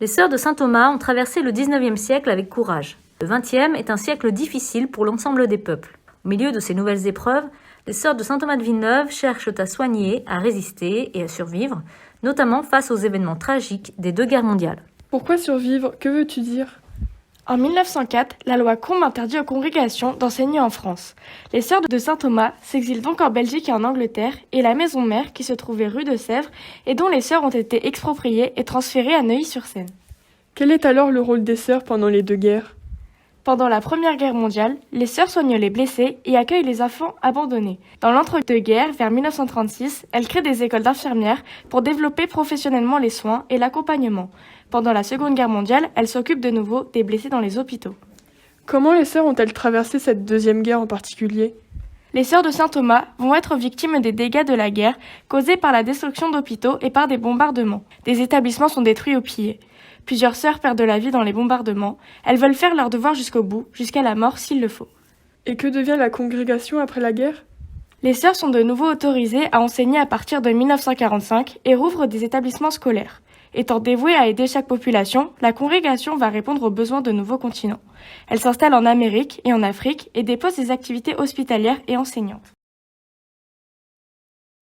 Les sœurs de saint Thomas ont traversé le XIXe siècle avec courage. Le XXe est un siècle difficile pour l'ensemble des peuples. Au milieu de ces nouvelles épreuves, les sœurs de saint Thomas de Villeneuve cherchent à soigner, à résister et à survivre, notamment face aux événements tragiques des 2 guerres mondiales. Pourquoi survivre? Que veux-tu dire? En 1904, la loi Combes interdit aux congrégations d'enseigner en France. Les sœurs de saint Thomas s'exilent donc en Belgique et en Angleterre, et la maison mère, qui se trouvait rue de Sèvres, et dont les sœurs ont été expropriées et transférées à Neuilly-sur-Seine. Quel est alors le rôle des sœurs pendant les 2 guerres? Pendant la Première Guerre mondiale, les sœurs soignent les blessés et accueillent les enfants abandonnés. Dans l'entre-deux-guerres, vers 1936, elles créent des écoles d'infirmières pour développer professionnellement les soins et l'accompagnement. Pendant la Seconde Guerre mondiale, elles s'occupent de nouveau des blessés dans les hôpitaux. Comment les sœurs ont-elles traversé cette 2e guerre en particulier? Les sœurs de saint Thomas vont être victimes des dégâts de la guerre causés par la destruction d'hôpitaux et par des bombardements. Des établissements sont détruits ou pillés. Plusieurs sœurs perdent la vie dans les bombardements. Elles veulent faire leur devoir jusqu'au bout, jusqu'à la mort s'il le faut. Et que devient la congrégation après la guerre? Les sœurs sont de nouveau autorisées à enseigner à partir de 1945 et rouvrent des établissements scolaires. Étant dévouée à aider chaque population, la congrégation va répondre aux besoins de nouveaux continents. Elle s'installe en Amérique et en Afrique et dépose des activités hospitalières et enseignantes.